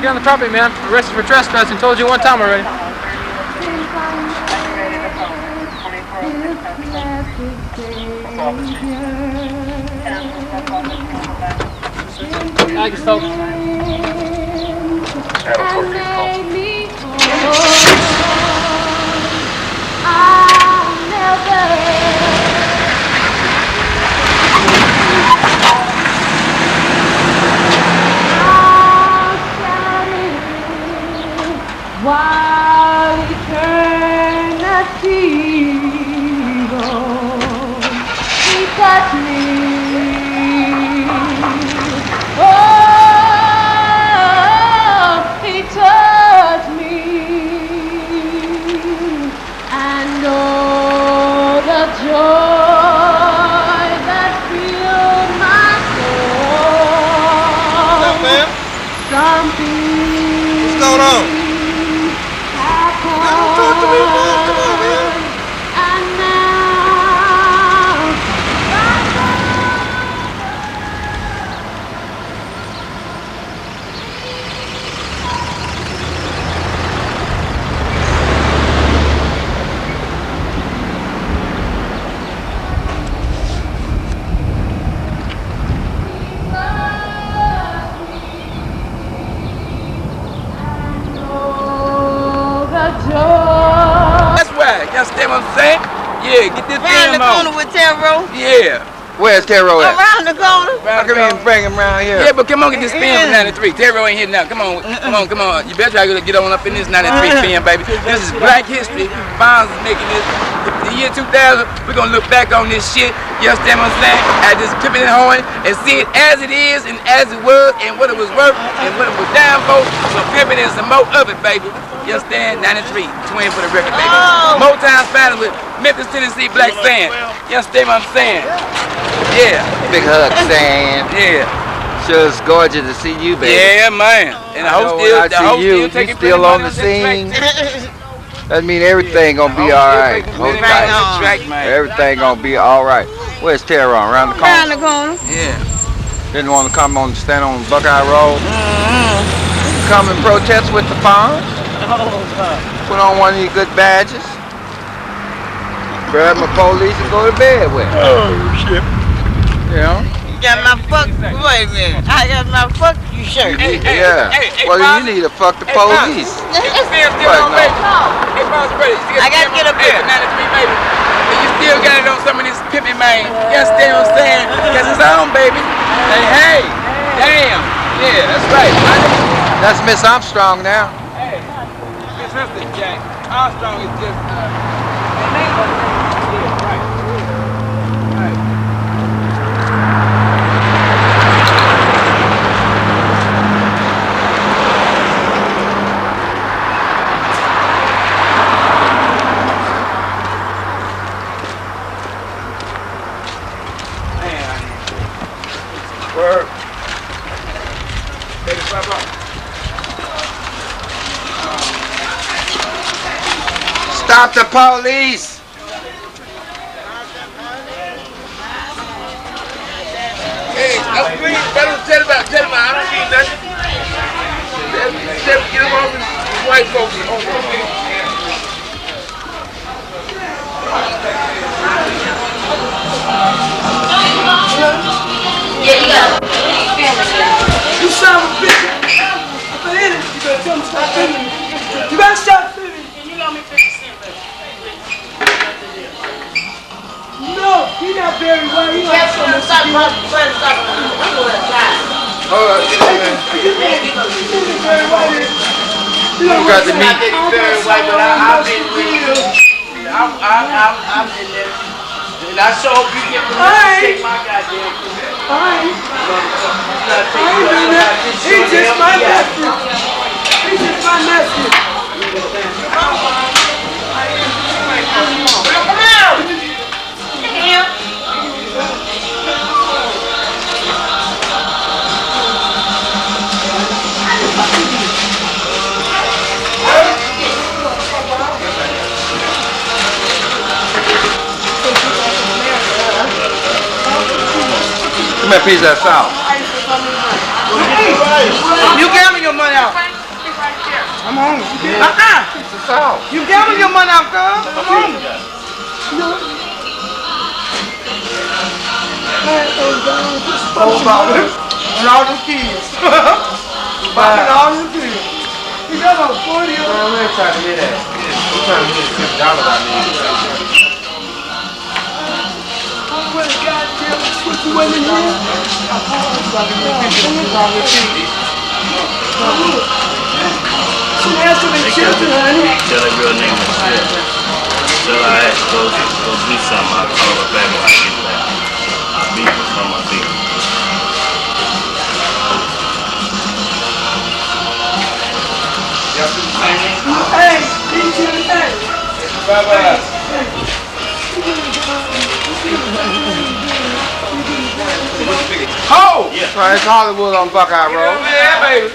get on the property, man. Arrested for trespassing. Told you one time already. Thank you, folks. While eternity goes, he touched me. Oh, he touched me. And oh, the joy that filled my soul. What's up, man? Something. What's going on? Talk to me, man. Come on, man. And now, That's right. You understand what I'm saying? Yeah, get this Around the corner with Terro. Yeah. Where's Terro at? Around the corner. How come you didn't bring him around here? Yeah, but come on, get this spin from 93. Terro ain't here now. Come on, come on, come on. You better try to get on up in this 93 spin, baby. This is Black History. Bonds is making this. The year 2000, we're gonna look back on this shit. You understand what I'm saying? At this Pippin and Horn and see it as it is and as it was and what it was worth and what it was down for. Some Pippin and some more of it, baby. You understand? 93, twin for the record, baby. Motown finals with Memphis, Tennessee, Black Sand. You understand what I'm saying? Yeah. Big hug, Stan. Yeah. Sure, it's gorgeous to see you, baby. Yeah, man. And the host still, you still on the scene. That mean everything gonna be all right. Hold tight. Everything gonna be all right. Where's Terro? Around the corner? Around the corner. Yeah. Didn't want to come on, stand on Buckeye Road. Come and protest with the farm. Put on one of your good badges. Grab my police and go to bed with. Oh, shit. You know? Got my fuck. Wait a minute. I got my fuck you shirt. Yeah. Well, you need to fuck the police. I gotta get up here. 93, baby. And you still got it on some of this Pippin, man. You understand what I'm saying? Because it's on, baby. Hey, damn. Yeah, that's right. That's Miss Armstrong now. Hey, Miss Sister Jack. Armstrong is just, Word. Baby, slap up. Stop the police! Hey, I'm green, brother. Tell him I don't need nothing. Get him off his white folks. Yeah, you got it. You son of a bitch! If I hit it, you better tell me stop filming me. You better stop filming me. You got me 50 cents, baby. No, he not Barry White. He like Stop. Hold on, get in there. Barry White is. You got the meat. Very white, but I've been real. I'm in there. And I sure hope you get permission to take my goddamn food. I ain't doing that. He's just my nephew. He's just my nephew. Come out. Here. Give me a piece of that salt. You gave me your money out. I'm hungry. It's the sauce. You gamble your money out, girl. I'm hungry. And all them kids. Fucking all them kids. You got about 40 of them. Man, we ain't trying to hear that. We're trying to hear $6 I need. What a goddamn pussy women here. Some ass of the children, honey. Tell that real name and shit. Tell her I asked go do something. I'll call her back when I get back. I'll beat her from my beat. Hey, these children, hey. Bye-bye. Oh! Yeah. It's Hollywood on Buckeye Road. Yeah, baby.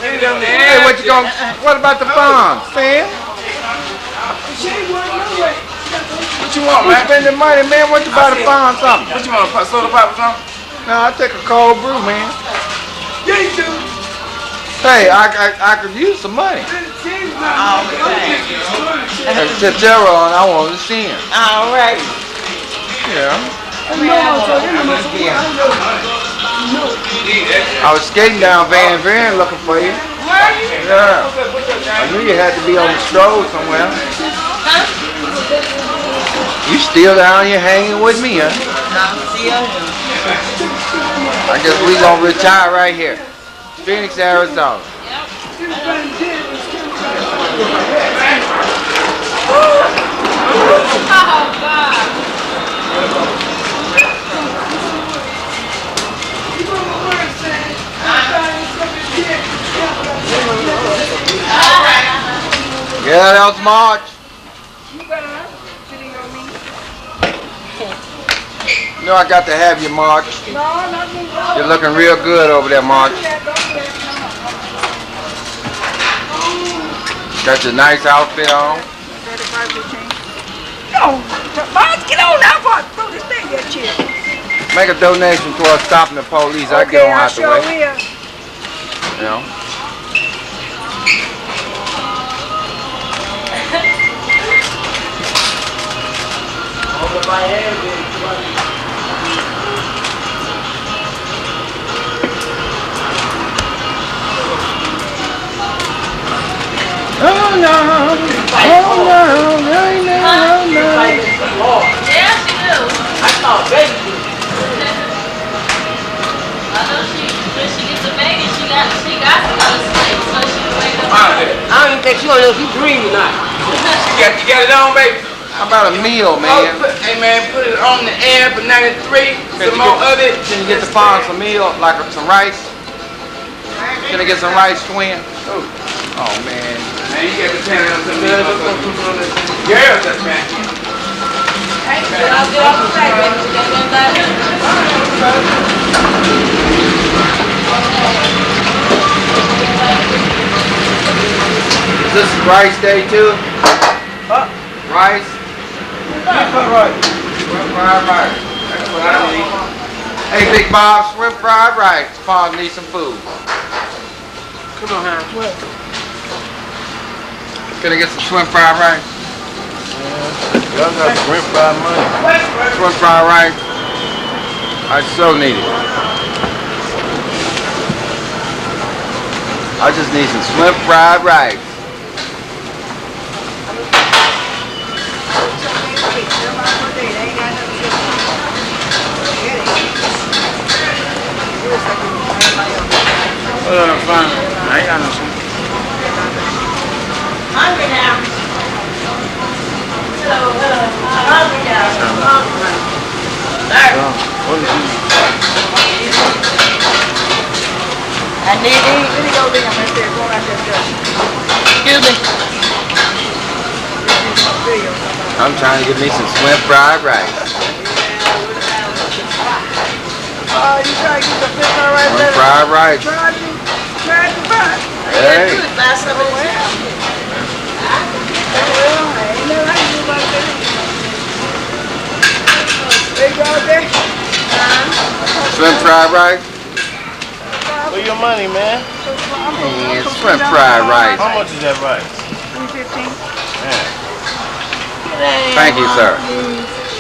Hey, what you gonna? What about the farm, Sam? What you want, man? Spending money, man. What you about to farm something? What you want, soda pop or something? No, I take a cold brew, man. Yeah, you do. Hey, I could use some money. All right. And Tetero on, I want to see him. All right. Yeah. I was skating down Van Buren looking for you. Yeah. I knew you had to be on the stroll somewhere. You still down here hanging with me, huh? I guess we gonna retire right here. Phoenix, Arizona. Yeah, that was March. You know I got to have you, March. You're looking real good over there, March. Got your nice outfit on. No, Marge, get on now before I throw this thing at you. Make a donation towards stopping the police. I get on out the way. Will. You know. Oh no! Oh no! Yeah, she do. I thought baby. I know when she gets a baby, she got to go to sleep, so she wake up. I don't even think she gonna know if you dream or not. You got it on, baby? How about a meal, man? Hey, man, put it on the air for 93. Some more of it. Can you get the farm some meal, like some rice? Can I get some rice, twin? Oh man. Man, you got to turn on some girls that's back here. I'll get off the track, baby. She got one back. Is this rice day too? Huh? Rice? Right. Shrimp fried rice. That's what I need. Hey, Big Bob, shrimp fried rice. Paul needs some food. Come on, Ham. Can I get some shrimp fried rice? Y'all got shrimp fried money. Shrimp fried rice. I so need it. I just need some shrimp fried rice. Fine. I ain't got no shit. Hungry now. So, hungry now. What is you? I need to eat. Let me go there. I'm right there. Go right there. Excuse me. I'm trying to get me some shrimp fried rice. You try to get the fish all right Shrimp there. fried rice. Try to buy. Hey. Buy some of this. Well, I ain't never had you about that. They go out there. Shrimp fried rice. Where your money, man? Man, shrimp fried rice. How much is that rice? $3.15. Yeah. Thank you, sir.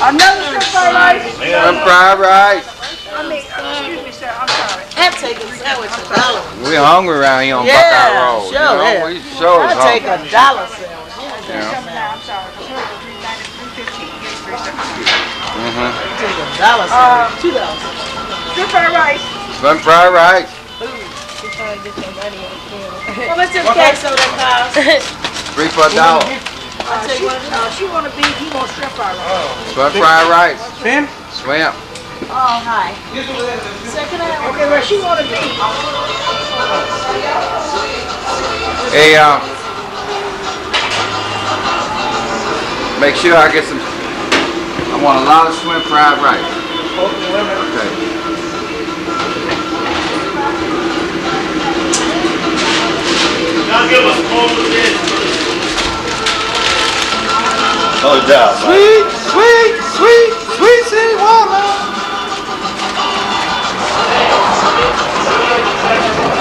Another shrimp fried rice. Shrimp fried rice. Excuse me, sir. I'm sorry. I'll take a sandwich $1. We hungry around here on Yeah, Buckeye Road. sure, you know? yeah. We sure is I'll take hungry. $1 sandwich. Yeah. I'm sorry. $3.15. Mm-hmm. Take $1 sandwich. $2. Shrimp fried rice. Shrimp fried rice. How much does cake soda cost? 3 for $1. She want a beef. He wants shrimp fried rice. Shrimp fried rice. Shrimp? Shrimp. Oh, hi. Second hour. Okay, well, she want a beef. Hey, make sure I get some. I want a lot of shrimp fried rice. Okay. Y'all give us more of this. No doubt. Sweet, sweet, sweet, sweet city water.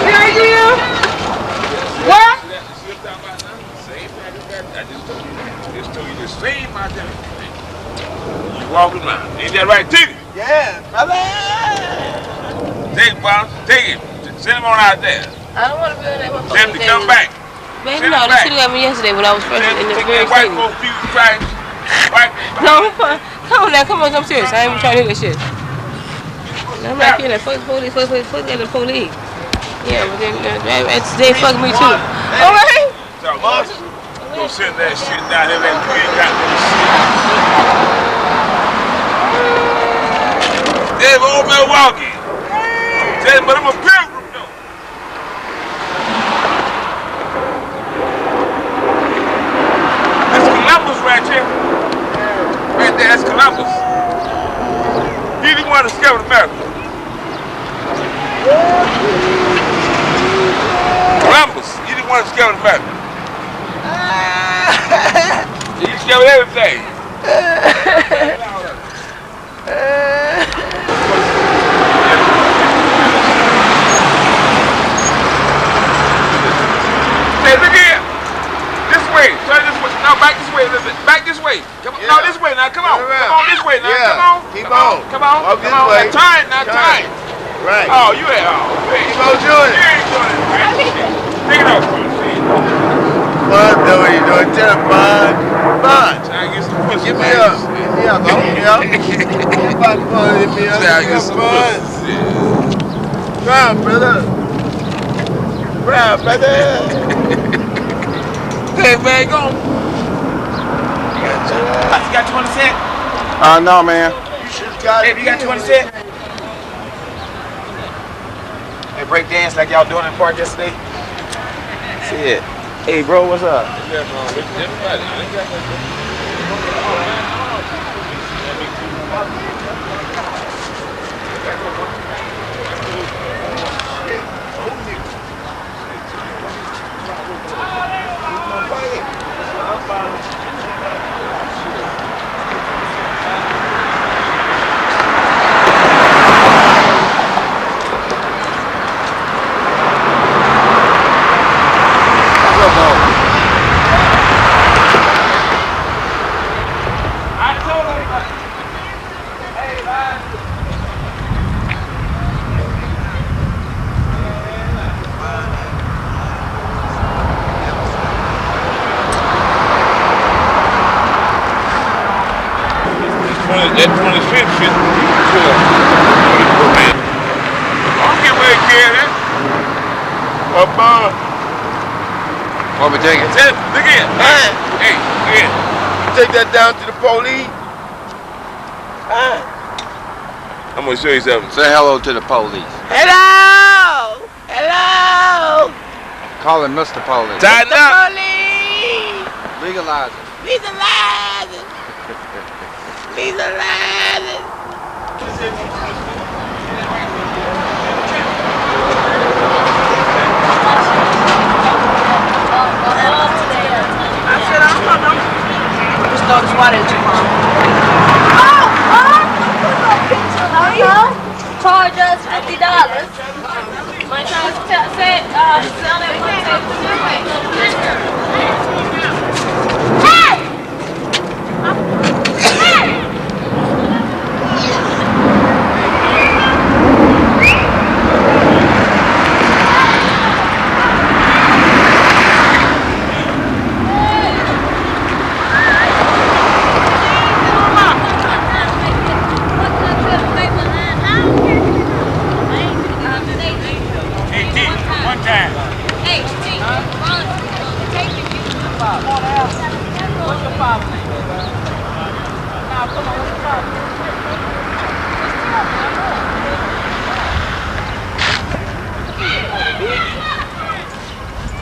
Thank you. What? Just told you the same identity. You walking around. Ain't that right, Tigger? Yeah, brother. Take him, Bob. Take him. Send him on out there. I don't want to be on that one. Tell him to come back. Baby, no, they should have got me yesterday when I was first Tell him in to the take very that white statement. folk people trying. White people. No, come on now, come on, I'm serious. I ain't even trying to hear that shit. I'm not hearing that. Fuck the police, fuck the police. Yeah, but then they fuck me too. Alright? So, go send that shit down here like you ain't got no shit. Tell him old Milwaukee. Tell him, but I'm a pilgrim though. That's Columbus right here. Right there, that's Columbus. He the one that discovered America. Columbus, he the one that discovered America. He discovered everything. Hey, look here. This way. Turn this way. No, back this way a little bit. Back this way. Come on. No, this way now. Come on. Come on this way now. Yeah. Come on. Keep Come on. on. Come on. Walk Come this on. way. Now turn. Now Turn. turn. Right. Oh, you ain't. Oh, you ain't. Keep on doing You it. ain't doing it. Right? Take it off. Fun, do what you doing. Tell him, fun. Fun. Try to get some pussy. Get me up. Get me up. Get me up. Get my fun. Get me up. Try to Get get some some fun. pussy. Brown, brother. Brown, brother. Hey, man, go. You got 20 cents? No, man. You should have got it. Baby, you got 20 cents? Hey, break dance like y'all doing in the park yesterday? See it. Hey, bro, what's up? That 25th shit, man. I'm getting ready to carry that. What we taking? Look here. Hey, look here. Take that down to the police. I'm gonna show you something. Say hello to the police. Hello! Hello! Call him Mr. Police. Tighten up. Police! Legalize it. Legalize it! Legalize it! I said, I'm just throw this water at you, Mom. Charge us $50. My trying to say, sell that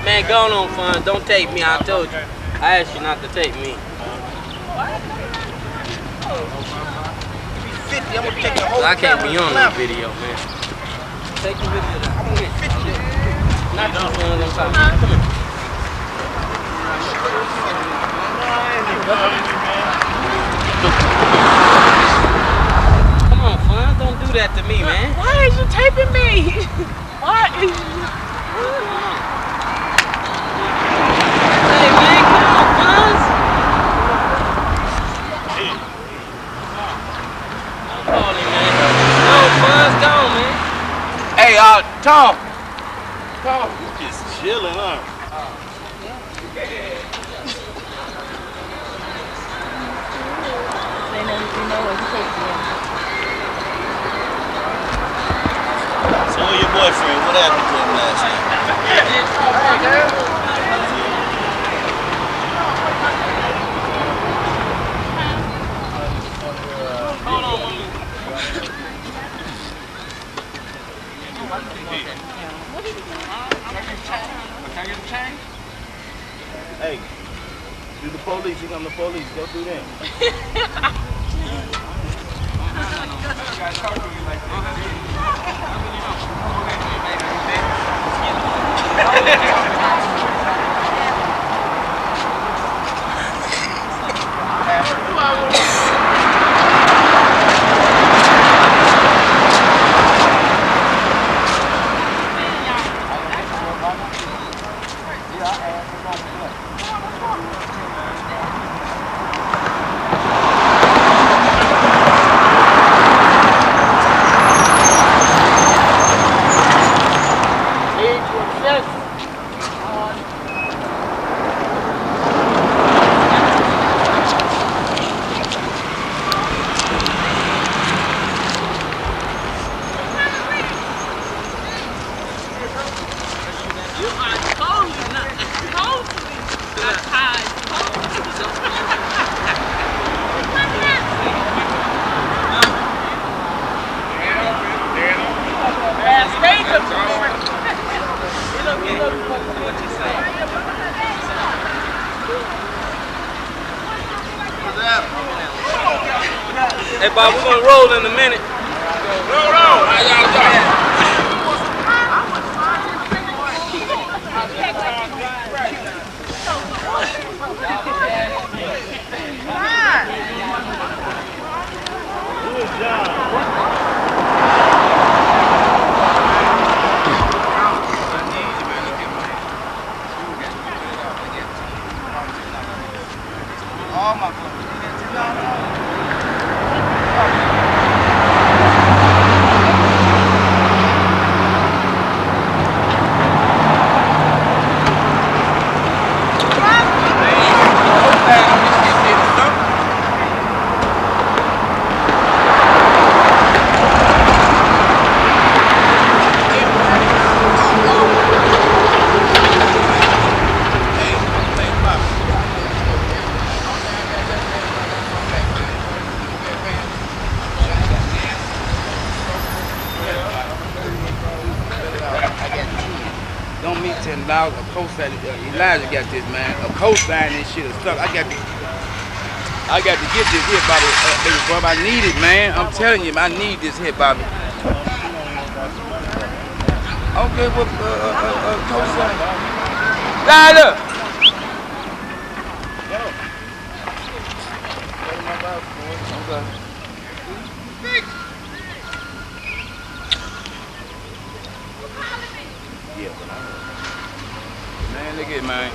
Man, go on, fun. Don't take me. I told you. I asked you not to take me. I can't be on that video, man. Take the video down. I'm gonna get 50. Not you, fun. I'm talking about. Come on, fun. Don't do that to me, man. Why is you taping me? Why is you... Hey, man, come on, Fonz. Don't call him, man. No, Fonz, go on, man. Hey, Tom. You just chilling, huh? So your boyfriend, what happened to him last night? Hey, do the police, you come to the police, go through them. Hey, Bob, we're gonna roll in a minute. Roll on. How y'all doing? Don't meet $10. A co-sign. Elijah got this, man. A co-sign this shit is stuck. I got to get this here, Bobby. Baby Bob, I need it, man. I'm telling you, I need this here, Bobby. Okay, well, co-sign. Elijah! Okay. Yeah, but Man, look at man.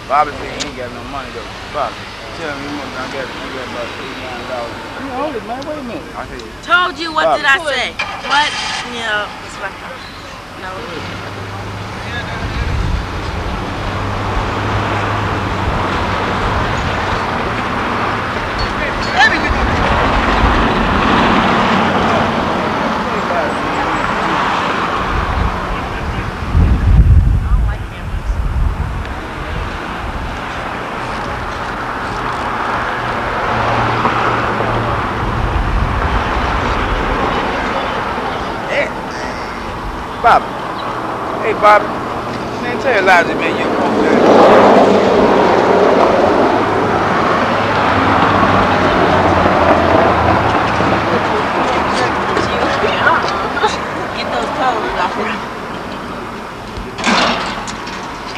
Bobby said he ain't got no money though. Bobby, tell me I got about $89. You hold it, man. Wait a minute. I hear you. Told you, what did I say? What? Yeah, it's like, no. Bobby. Hey, Bobby. Man, tell Elijah, man, you come down. Get those toes off it.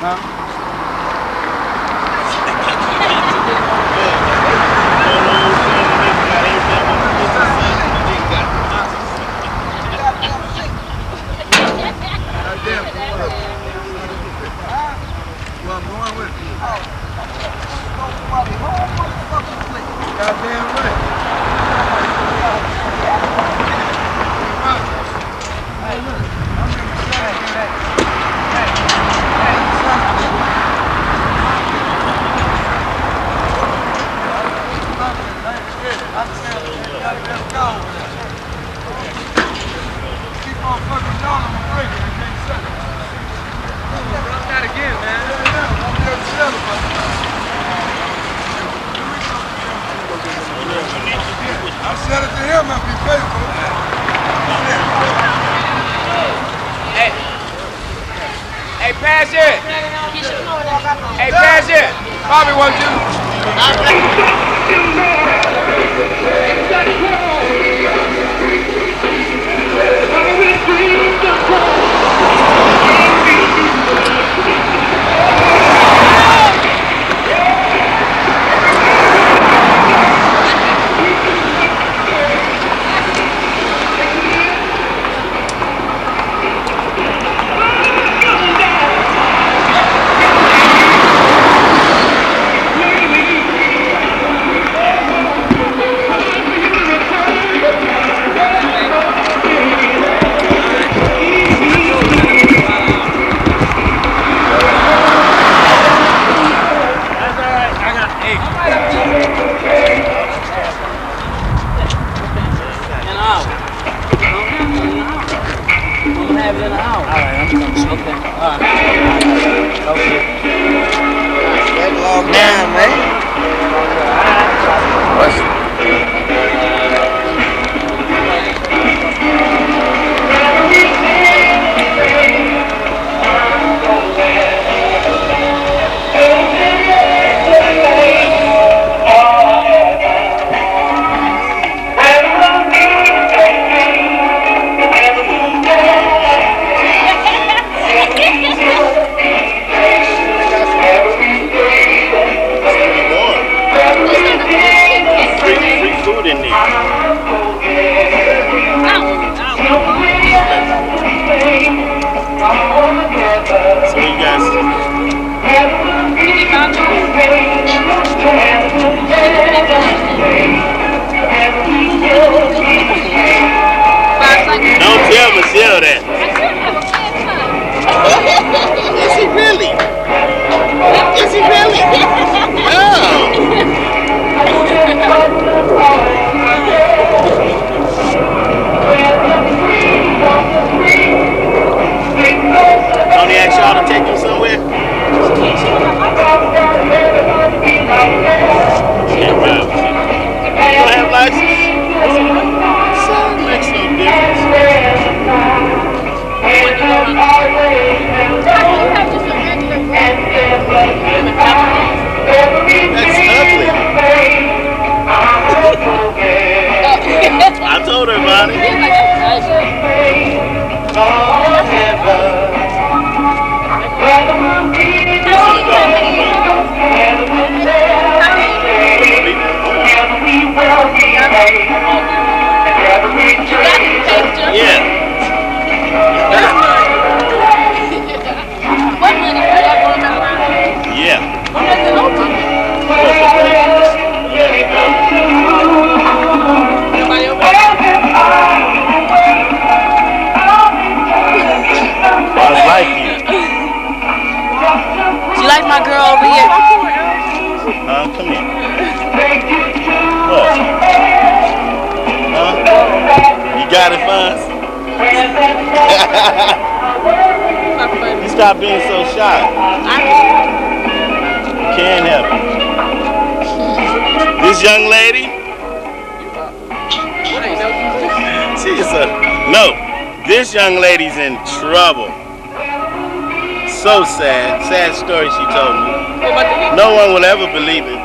Huh? Hey, pass it! Hey, pass it! Bobby wants you. Fonz? You stop being so shy. Can't help it. This young lady? She's no. This young lady's in trouble. So sad. Sad story she told me. No one will ever believe it.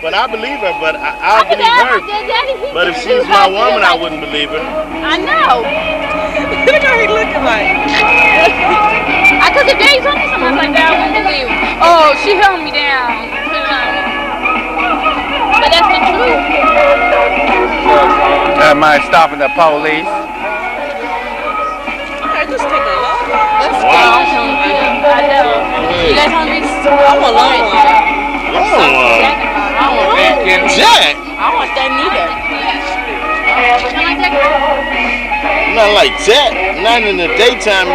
But I believe her, but I'll believe her. But if she was my woman, I wouldn't believe her. I know. Look how he looking like. Because if Daddy told me something like that, I wouldn't believe him. Oh, she held me down. But that's the truth. Am I stopping the police? Okay, just take a look. Let's go. I know. You guys want me to? I want long one. Jack? I want that neither. Not like Jack. Not in the daytime.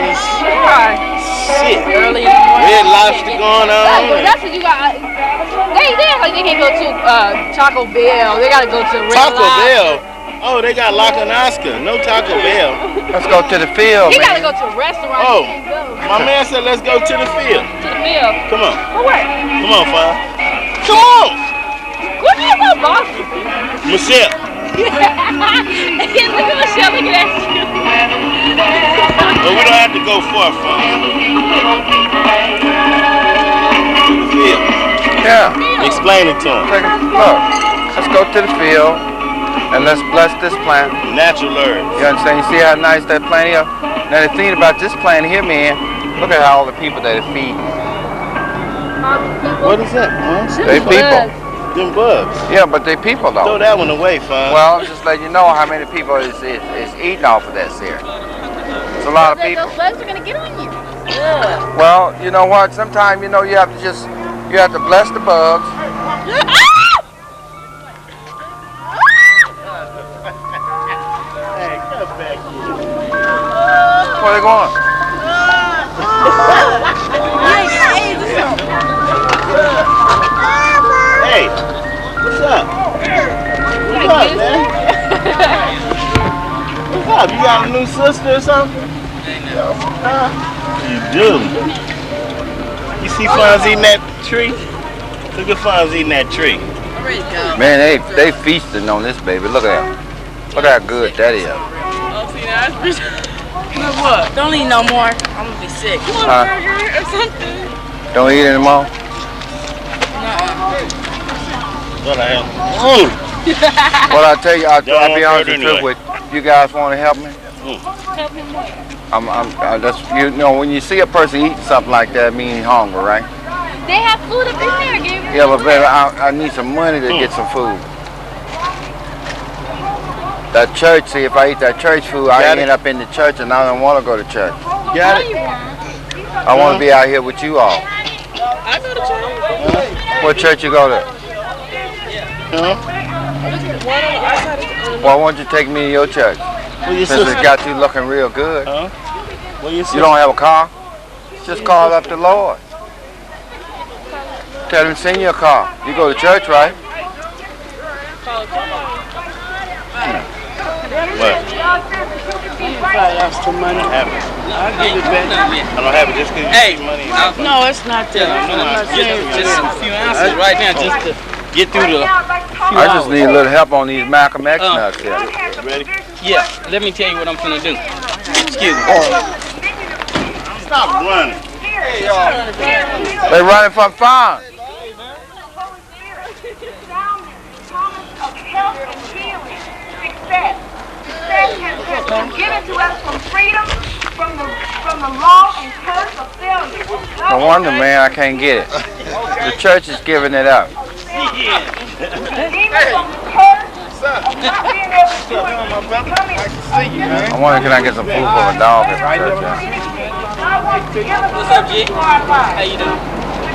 Shit. Early in the morning. Red Lobster going on. That's what you got. They act like they can't go to Taco Bell. They gotta go to Red Taco Lobster. Bell? Oh, they got Lock and Oscar. No Taco Bell. Let's go to the field, You gotta man. go to a restaurant. Oh, You can't go my man said let's go to the field. to the field. Come on. For what? Come on, Fonz. Come on. What do you want, Boston? Michelle. Look at Michelle looking at you. But we don't have to go far, Fonz. To the field. Yeah. Explain it to him. Take a look. Let's go to the field and let's bless this plant. Natural herbs. You understand? You see how nice that plant is? Now the thing about this plant here, man, look at all the people that it feeds. What is that, Fonz? They people. Them bugs. Yeah, but they people Throw though. that one away, Fonz. Well, I'm just letting you know how many people is eating off of this here. It's a lot of people. Those bugs are gonna get on you. Well, you know what? Sometimes, you know, you have to bless the bugs. Hey, come back here. Where they going? Hey, what's up? What's up, man? What's up? You got a new sister or something? Huh? You do. You see Fonz eating that tree? Look at Fonz eating that tree. Man, they feasting on this baby. Look at that. Look how good that is. What? Don't eat no more. I'm gonna be sick. You want Huh? a burger or something? Don't eat anymore? What the hell? Well, I tell you, I'll Don't be honest hurt with you. anyway. You guys want to help me? Help him what? That's, you know, when you see a person eating something like that, it means he's hungry, right? They have food up in there, Gabriel. Yeah, but baby, I need some money to get some food. That church, see, if I eat that church food, I Got it. end up in the church and I don't want to go to church. Got it? I want to be out here with you all. I go to church. What church you go to? Huh? Why won't you take me to your church? Well, your Since sister. it's got you looking real good. Huh? Well, your You sister. don't have a car? Just call up the Lord. Tell him to send you a car. You go to church, right? What? That's too money. Have it. I'll give it back. I don't have it just because you give money. No, it's not that. I'm not saying just a few ounces right now just to get through the few I just hours. need a little help on these Malcolm X nuts here. Ready? Yeah, let me tell you what I'm finna do. Excuse me. Stop running. They running from fire. Given to us from freedom, from the law and curse of failure. No wonder, man, I can't get it. The church is giving it up. Demons from the curse of not being able to do it. I wonder, can I get some food for a dog at the church? God wants to give us What's up, G? to our lives. How you doing?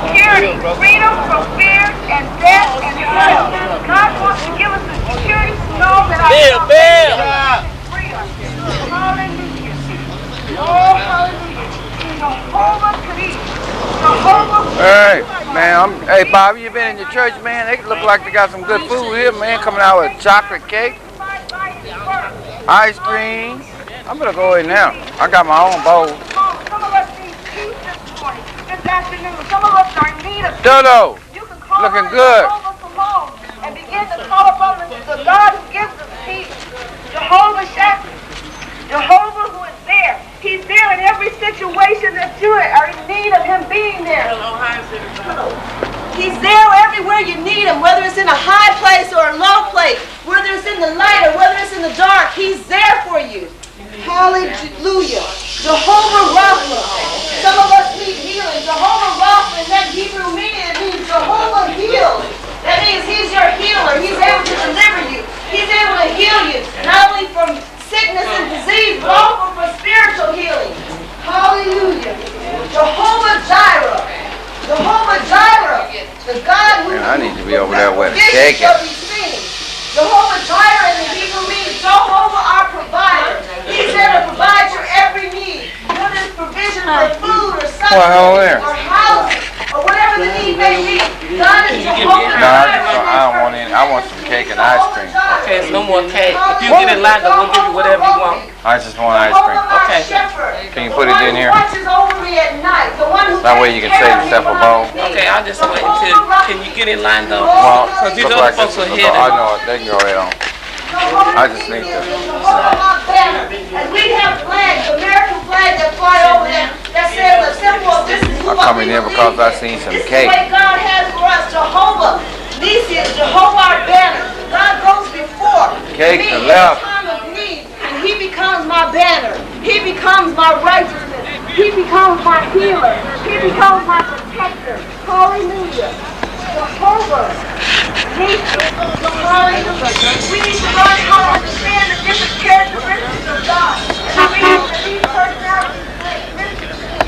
Security, freedom from fear and death and hell. God wants to give us the security to know that our Bill! freedom. Hallelujah. Oh, hallelujah. Jehovah Kadesh. Jehovah. Hey, man, hey, Bobby, you been in your church, man? They look like they got some good food here, man, coming out with chocolate cake. My life is worth. Ice cream. I'm gonna go in now. I got my own bowl. Some of us need peace this morning, this afternoon. Some of us are in need of peace. Dodo, You can call looking on good. Jehovah Shalom and begin to call upon the God who gives us peace. Jehovah Shammah, Jehovah who is there. He's there in every situation that you are in need of him being there. He's there everywhere you need him, whether it's in a high place or a low place, whether it's in the light or whether it's in the dark. He's there for you. Hallelujah. Jehovah Rapha. Some of us need healing. Jehovah Rapha in that Hebrew meaning, it means Jehovah heals. That means he's your healer. He's able to deliver you. He's able to heal you, not only from sickness and disease, but also for spiritual healing. Hallelujah. Jehovah Jireh. Jehovah Jireh, the God who Man, I need to be over there with a cake. Jehovah Jireh in the Hebrew means Jehovah our provider. He's there to provide your every need. Whether it's provision for food or sustenance or housing or whatever the need may be. God is Jehovah Jireh. I don't want any. I want some cake and ice cream. Okay, so no more cake. If you get in line, we'll give you whatever you want. I just want ice cream. Okay. Can you put it in here? That way you can save yourself a bowl. Okay, I'll just wait until. Can you get in line though? Well, Because these look other like folks this. are here. I know it. They can go right on. I just need to. And we have flags, American flag that fly over there that says a symbol of this is who I'm coming in because I seen some cake. This is what God has for us. Jehovah Nisi is Jehovah our banner. God goes before Cake me to in left. time of need, and he becomes my banner. He becomes my righteousness. He becomes my healer. He becomes my protector. Hallelujah. Jehovah Nisi. Hallelujah. We need to learn how to understand the different characteristics of God. And we know that these personalities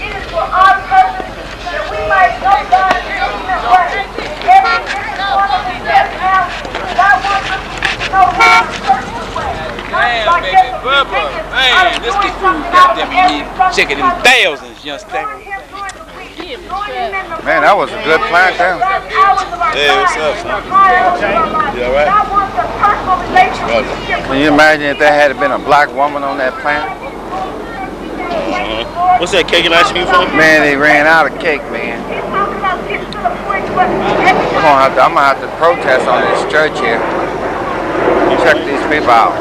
it is for our purpose that we might know God in a different way. Every one of us has now, God wants us to know God in a certain way. Man, baby, Bubba, man, this be food goddamn you need chicken in thousands, you understand? Man, that was a good plant there. Hey, what's up, son? You all right? Can you imagine if there had been a black woman on that plant? What's that, cake and ice cream for? Man, they ran out of cake, man. I'm gonna have to protest on this church here. Check these people out.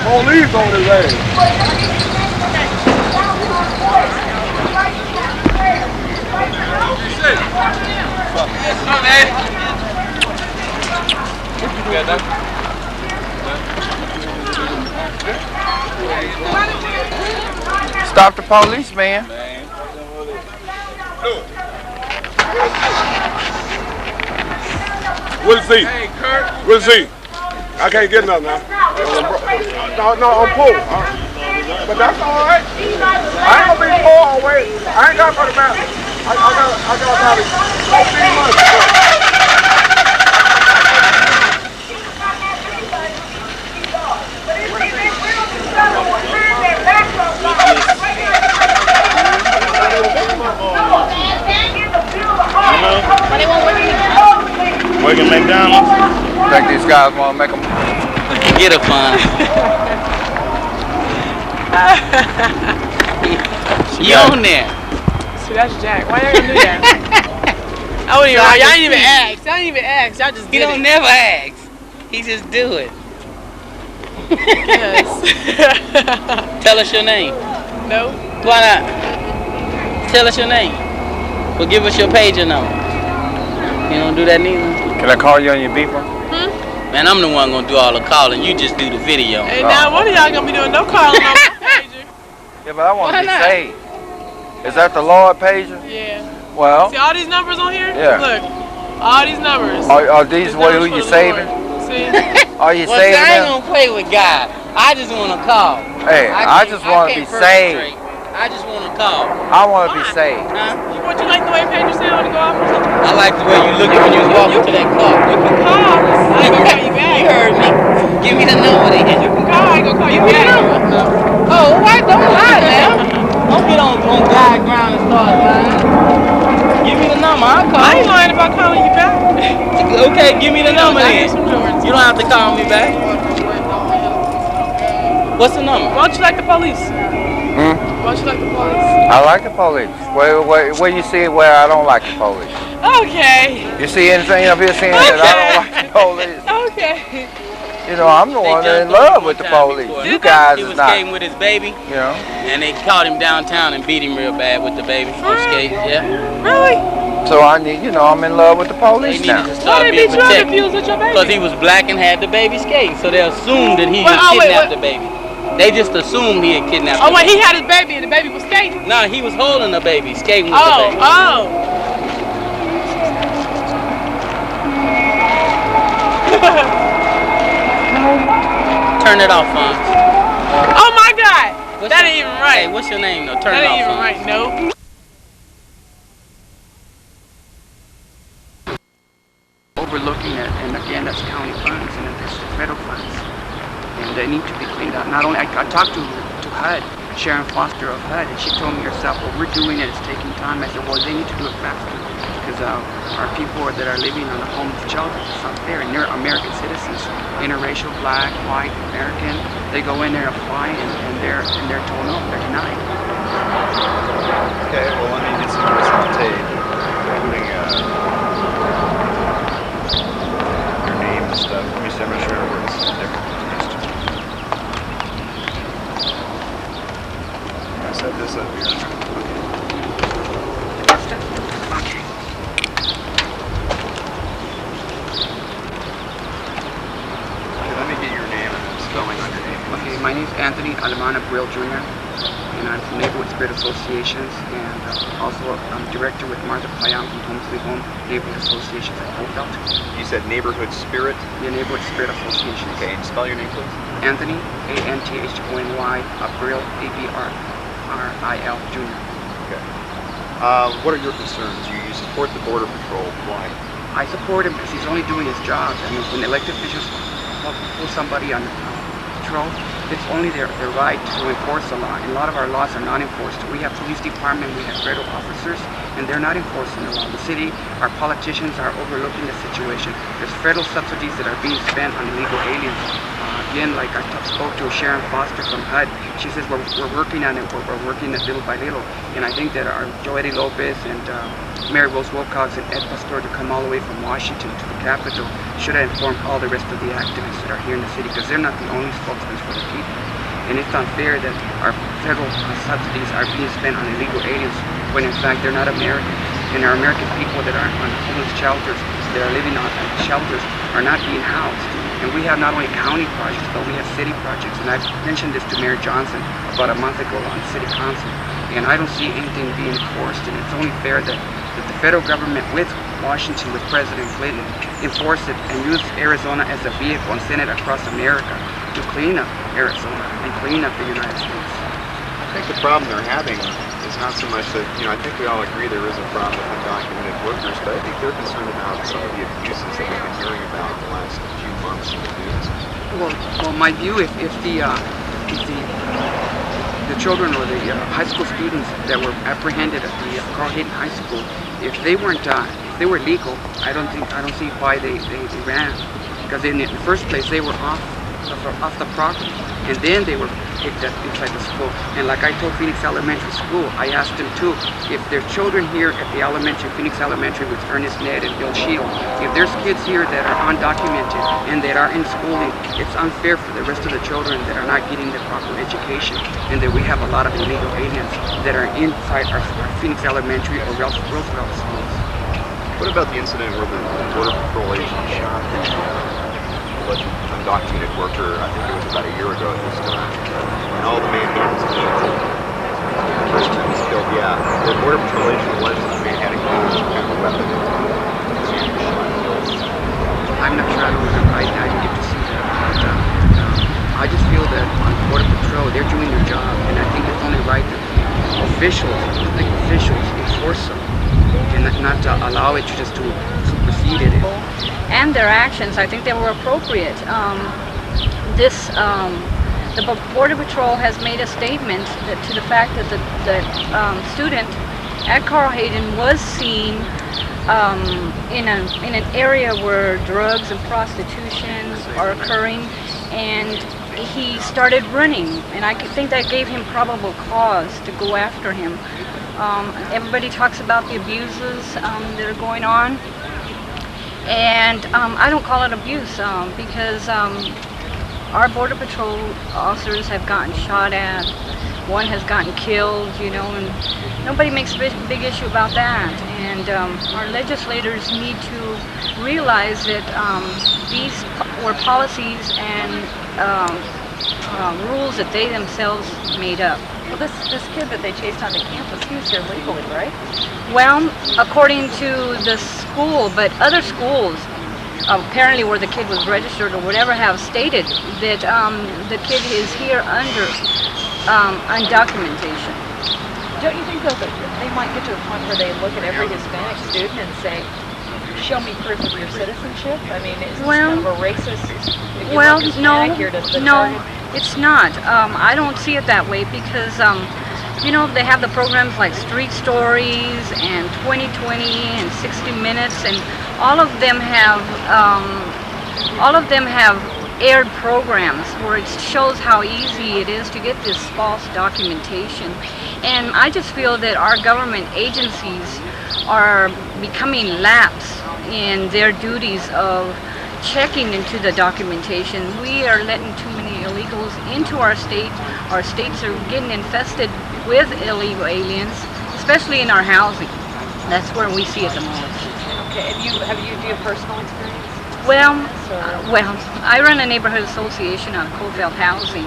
Police on his ass. Stop the police, man. We'll see. We'll see. I can't get nothing now. No, I'm poor. But that's all right. I ain't gonna be poor always. I ain't got for the matter. I got probably 14 months. Working McDonald's. Think these guys want to make them Get a fun. You on there? See, that's Jack. Why y'all gonna do that? I wouldn't even. Y'all ain't even ask. Y'all ain't even ask. Y'all just He did don't it. never ask. He just do it. Yes. Tell us your name. No. Why not? Tell us your name. But give us your pager number. You don't do that neither? Can I call you on your beeper? Man, I'm the one gonna do all the calling. You just do the video. Hey, now one of y'all gonna be doing no calling on my pager. Yeah, but I want to Why be not? saved. Is that the Lord pager? Yeah. Well, See all these numbers on here? Yeah. Look, all these numbers. are these These what who numbers you for the saving? Lord. See? Are you Well, see, saving I ain't them? gonna play with God. I just wanna call. Hey, I can't- just want to be can't saved. perpetrate. I just want to call. I want to be saved. Huh? Would you like the way Pedro said to go off or something? I like the way you looking when you was walking to that car. You can call. I ain't gonna call you back. You heard me. Give me the number then. You can call. I ain't gonna call you back. Oh, why don't lie now? Don't get on God ground and start lying. Give me the number. I'll call. I ain't lying about calling you back. Okay, give me the number then. You don't have to call me back. What's the number? Why don't you like the police? Hmm? Why don't you like the police? I like the police. Where you see where I don't like the police? Okay. You see anything up here saying that I don't like the police? Okay. You know, I'm the one that's in love with the police. You guys He is was not. skating with his baby, You know? and they caught him downtown and beat him real bad with the baby on skate. Yeah. Really? So I need, you know, I'm in love with the They police needed now. to Why start they being beat you up if protected. you was with your baby? Because he was black and had the baby skating, so they assumed that he Wait, had wait, kidnapped what? the baby. They just assumed he had kidnapped Oh the wait, baby. he had his baby and the baby was skating. No, he was holding the baby, skating with the Oh, baby. oh. Turn it off, Fonz. Oh my God. That ain't even right. Hey, what's your name though? Turn That it off, ain't even Fonz. right. No. Overlooking it, and again, that's county funds and it's federal funds, and they need to be cleaned up. Not only I talked to HUD, Sharon Foster of HUD, and she told me herself, "Well, we're doing it. It's taking time." I said, "Well, they need to do it faster because our people that are living on the homeless shelters, it's not fair, and they're American citizens, interracial, black, white, American. They go in there, apply, and they're told no, they're denied." Okay, well, let me get some tape, including your name and stuff. Let me see, I'm not sure where this is different than it used to be. I set this up here. Okay, let me get your name and spelling on your name. Okay, my name is Anthony Alemana Brill Jr., and I'm from Neighborhood Spirit Associations, and also I'm director with Martha Payam from Home Sweet Home Neighborhood Associations at Hopefelt. You said Neighborhood Spirit? The Neighborhood Spirit Associations. Okay, and spell your name, please. Anthony, A-N-T-H-O-N-Y, Abril, A-B-R-R-I-L, Jr. Okay. What are your concerns? You support the Border Patrol. Why? I support him because he's only doing his job. I mean, when elected officials pull somebody on patrol, it's only their right to enforce the law. And a lot of our laws are not enforced. We have police department, we have federal officers, and they're not enforcing the law. The city, our politicians are overlooking the situation. There's federal subsidies that are being spent on illegal aliens. Again, like I spoke to Sharon Foster from HUD, she says we're working on it, we're working it little by little. And I think that our Joetti Lopez and Mary Rose Wilcox and Ed Pastor to come all the way from Washington to the Capitol should have informed all the rest of the activists that are here in the city, because they're not the only spokesmen for the people. And it's unfair that our federal subsidies are being spent on illegal aliens when in fact they're not Americans. And our American people that are on homeless shelters, that are living on shelters, are not being housed. And we have not only county projects, but we have city projects. And I mentioned this to Mayor Johnson about a month ago on City Council. And I don't see anything being enforced. And it's only fair that the federal government with Washington, with President Clinton, enforce it and use Arizona as a vehicle and send it across America to clean up Arizona and clean up the United States. I think the problem they're having is not so much that, I think we all agree there is a problem with undocumented workers, but I think they're concerned about some of the abuses that we've been hearing about in the last few months in the news. Well, my view, if the children or the high school students that were apprehended at the Carl Hayden High School, if they were legal, I don't see why they ran, because in the first place they were off the property, and then they were picked up inside the school. And like I told Phoenix Elementary School, I asked them too, if there's children here at the Phoenix Elementary with Ernest Ned and Bill Shield, if there's kids here that are undocumented and that are in schooling, it's unfair for the rest of the children that are not getting the proper education, and that we have a lot of illegal aliens that are inside our Phoenix Elementary or Roosevelt schools. What about the incident where the Border Patrol agent shot the alleged undocumented worker? I think it was about a year ago at this time. And all the manhandles the person that was killed, yeah. The Border Patrol agent alleged that the man had a gun or some kind of weapon. I'm not sure, I don't remember. I didn't get to see that. But I just feel that on Border Patrol, they're doing their job, and I think it's only right that officials, public officials, enforce them, and not to allow it just to supersede it. And their actions, I think they were appropriate. The Border Patrol has made a statement to the fact that the student at Carl Hayden was seen in an area where drugs and prostitution are occurring, and he started running, and I think that gave him probable cause to go after him. Everybody talks about the abuses that are going on, and I don't call it abuse because our Border Patrol officers have gotten shot at, one has gotten killed, you know, and nobody makes a big issue about that. And our legislators need to realize that these were policies and rules that they themselves made up. Well, this kid that they chased onto campus, he was here legally, right? Well, according to the school, but other schools, apparently where the kid was registered or whatever, have stated that the kid is here under undocumentation. Don't you think though that they might get to a point where they look at every Hispanic student and say, show me proof of your citizenship? I mean, is this kind of a racist? Well, no, it's not. I don't see it that way because, you know, they have the programs like Street Stories and 2020 and 60 Minutes, and all of them have aired programs where it shows how easy it is to get this false documentation. And I just feel that our government agencies are becoming lax in their duties of checking into the documentation. We are letting too many illegals into our state. Our states are getting infested with illegal aliens, especially in our housing. That's where we see it the most. Okay, and do you have personal experience? Well, I run a neighborhood association out of Coalfield Housing,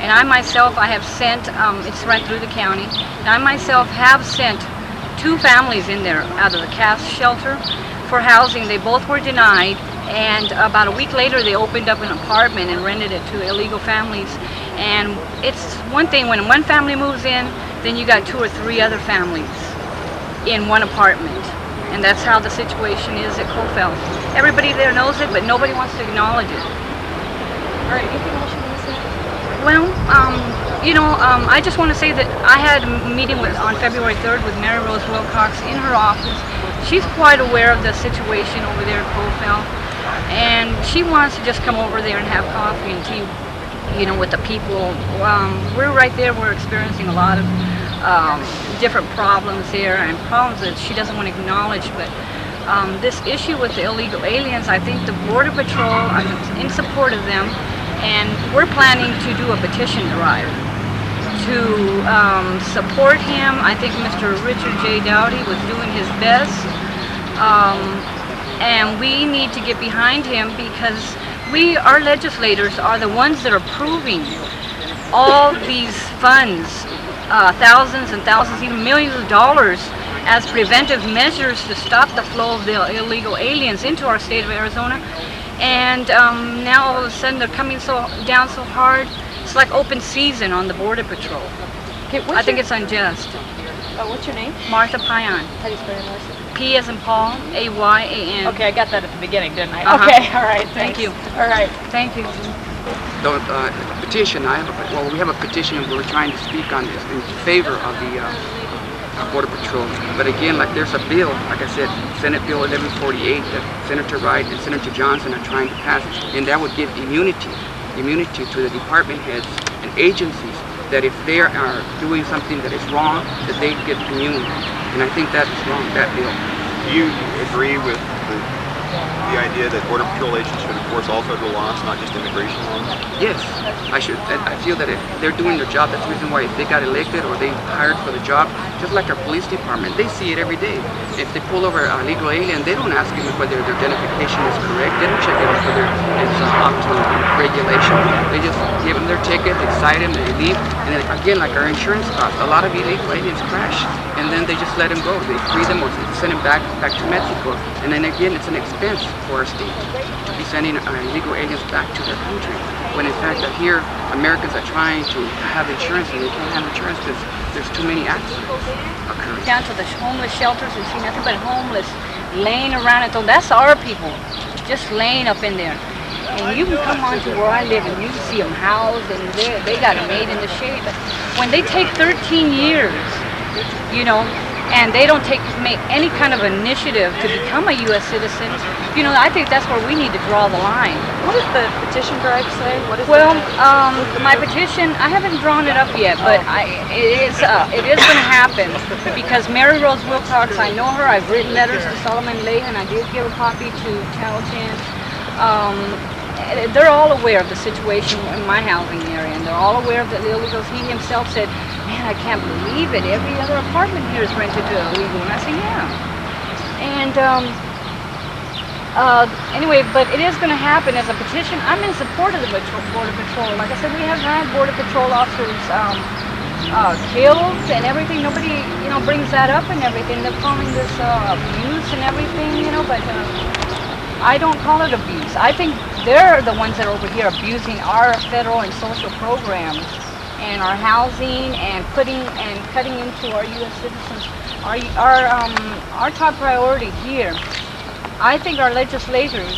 and I myself, I have sent, it's right through the county, and I myself have sent 2 families in there out of the CAF shelter for housing. They both were denied, and about a week later they opened up an apartment and rented it to illegal families. And it's one thing when one family moves in, then you got 2 or 3 other families in one apartment. And that's how the situation is at Coalfield. Everybody there knows it, but nobody wants to acknowledge it. All right, anything else you want to say? Well, you know, I just want to say that I had a meeting on February 3rd with Mary Rose Wilcox in her office. She's quite aware of the situation over there at Coalfield, and she wants to just come over there and have coffee and tea, you know, with the people. We're right there. We're experiencing a lot of different problems here, and problems that she doesn't want to acknowledge. But this issue with the illegal aliens, I think the Border Patrol, I'm in support of them, and we're planning to do a petition drive to support him. I think Mr. Richard J. Dowdy was doing his best, and we need to get behind him because our legislators are the ones that are approving all these funds, thousands and thousands, even millions of dollars as preventive measures to stop the flow of the illegal aliens into our state of Arizona. And now all of a sudden they're coming down so hard. It's like open season on the Border Patrol. Okay, I think it's unjust. What's your name? Martha Payan. How do you spell your last name? P as in Paul, A-Y-A-N. Okay, I got that at the beginning, didn't I? Okay, all right, thanks. Thank you. All right. Thank you. The petition, we have a petition and we're trying to speak on this in favor of the Border Patrol. But again, like there's a bill, like I said, Senate Bill 1148 that Senator Wright and Senator Johnson are trying to pass, and that would give immunity to the department heads and agencies, that if they are doing something that is wrong, that they get immunity. And I think that's wrong, that bill. Do you agree with the idea that Border Patrol agents should enforce all federal laws, not just immigration laws? Yes, I should. I feel that if they're doing their job, that's the reason why if they got elected or they hired for the job, just like our police department, they see it every day. If they pull over a legal alien, they don't ask them whether their identification is correct. They don't check it out whether it's up to regulation. They just give them their ticket, they cite them, they leave. And then again, like our insurance costs, a lot of illegal aliens crash, and then they just let them go. They free them or send them back to Mexico. And then again, it's an expense for our state to be sending illegal aliens back to their country, when in fact that here Americans are trying to have insurance and they can't have insurance because there's too many accidents occurring. Down to the homeless shelters and see nothing but homeless laying around, and so that's our people, just laying up in there. And you can come on to where I live and you see them housed and they got it made in the shade. But when they take 13 years, you know, and they don't make any kind of initiative to become a U.S. citizen, you know, I think that's where we need to draw the line. What does the petition drive say? What is my petition, I haven't drawn it up yet, but it is going to happen because Mary Rose Wilcox, I know her. I've written letters to Solomon Lehan. I did give a copy to Talchin. They're all aware of the situation in my housing area, and they're all aware of the illegals. He himself said, man, I can't believe it. Every other apartment here is rented to illegal. And I said, yeah. And anyway, but it is going to happen as a petition. I'm in support of the Border Patrol. Like I said, we have had Border Patrol officers killed and everything. Nobody, you know, brings that up and everything. They're calling this abuse and everything, you know, but I don't call it abuse. I think they're the ones that are over here abusing our federal and social programs and our housing and cutting into our U.S. citizens. Our top priority here, I think our legislators,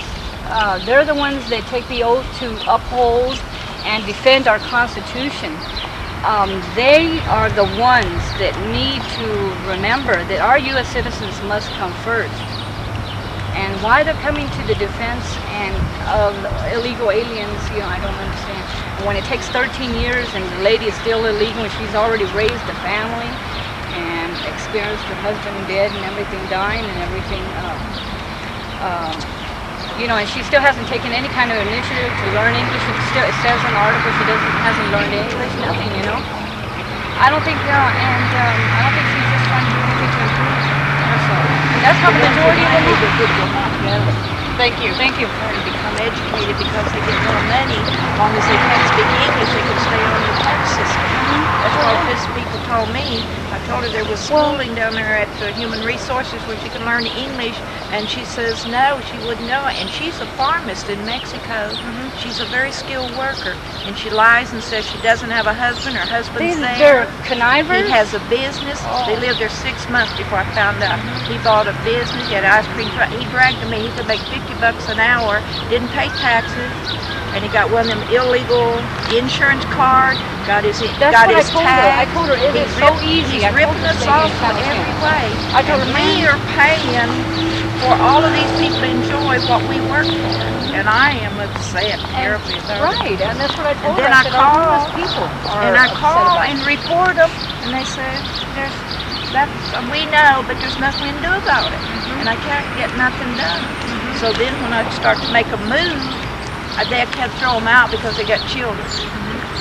they're the ones that take the oath to uphold and defend our Constitution. They are the ones that need to remember that our U.S. citizens must come first. And why they're coming to the defense and of illegal aliens, you know, I don't understand. And when it takes 13 years and the lady is still illegal and she's already raised a family and experienced her husband dead and everything dying and everything, you know, and she still hasn't taken any kind of initiative to learn English. It says in the article she hasn't learned English, nothing, you know. I don't think, I don't think she's just trying to do anything to improve herself. And that's how the majority of them are. Thank you. Thank you. To become educated because they get more money. As long as they can't speak English, they can stay on the tax system. That's what this people told me. I told her there was schooling down there at Human Resources where she can learn English, and she says no, she wouldn't know it. And she's a pharmacist in Mexico. She's a very skilled worker, and she lies and says she doesn't have a husband. Her husband's there. They're connivers? He has a business. They lived there 6 months before I found out. He bought a business. He had an ice cream truck. He bragged to me he could make $50 an hour, didn't pay taxes, and he got one of them illegal insurance cards, got his tag. I told her it is so easy. He's ripping us off in every way. I told her we are paying for all of these people to enjoy what we work for, and I am upset terribly about it. Right, and that's what I told her. And then I call people and I call and report them, and they say we know, but there's nothing we can do about it, and I can't get nothing done. So then when I start to make a move, they can't throw them out because they got children.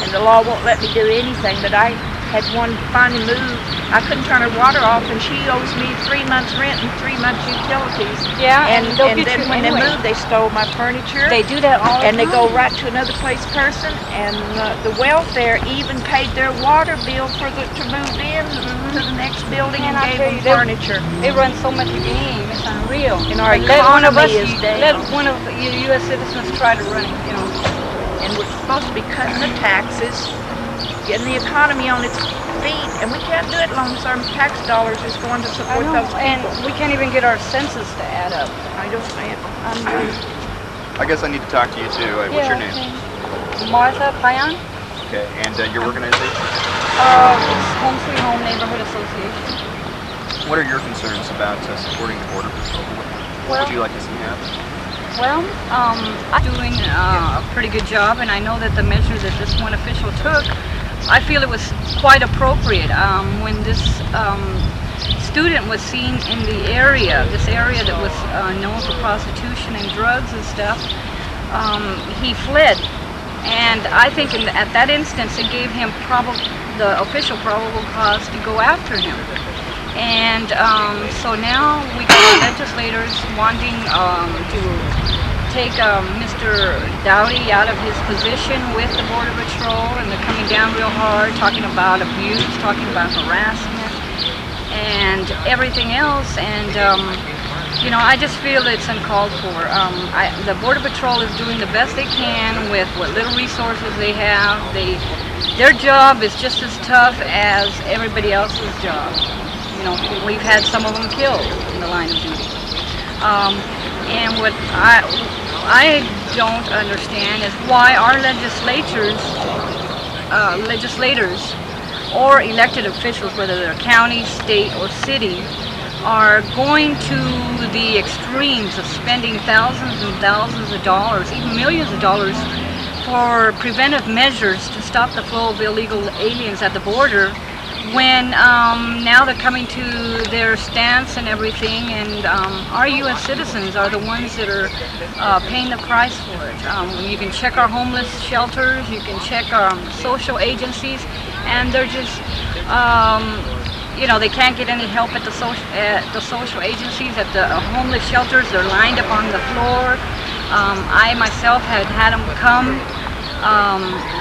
And the law won't let me do anything, but I had one finally move. I couldn't turn her water off, and she owes me 3 months rent and 3 months utilities. Yeah, and then when they moved, they stole my furniture. They do that all the time. And they go right to another place person, and the welfare even paid their water bill to move in to the next building and gave them furniture. They run so much game, it's unreal. And our economy is down. Let one of the U.S. citizens try to run it, you know. And we're supposed to be cutting the taxes, getting the economy on its feet, and we can't do it as long as our tax dollars is going to support those people. And we can't even get our census to add up. I don't understand. I guess I need to talk to you too. What's your name? Martha Payan. Okay, and your organization? It's Home Sweet Home Neighborhood Association. What are your concerns about supporting the Border Patrol? What would you like to see happen? Well, I'm doing a pretty good job, and I know that the measure that this one official took, I feel it was quite appropriate. When this student was seen in the area, this area that was known for prostitution and drugs and stuff, he fled. And I think at that instance, it gave him the official probable cause to go after him. And so now we got legislators wanting to take Mr. Dowdy out of his position with the Border Patrol, and they're coming down real hard, talking about abuse, talking about harassment, and everything else. And You know, I just feel it's uncalled for. The Border Patrol is doing the best they can with what little resources they have. Their job is just as tough as everybody else's job. You know, we've had some of them killed in the line of duty. And what I don't understand is why our legislators or elected officials, whether they're county, state, or city, are going to the extremes of spending thousands and thousands of dollars, even millions of dollars, for preventive measures to stop the flow of illegal aliens at the border, when now they're coming to their stance and everything, and our U.S. citizens are the ones that are paying the price for it. You can check our homeless shelters, you can check our social agencies, and they're just, you know, they can't get any help at the social agencies, at the homeless shelters. They're lined up on the floor. I myself had them come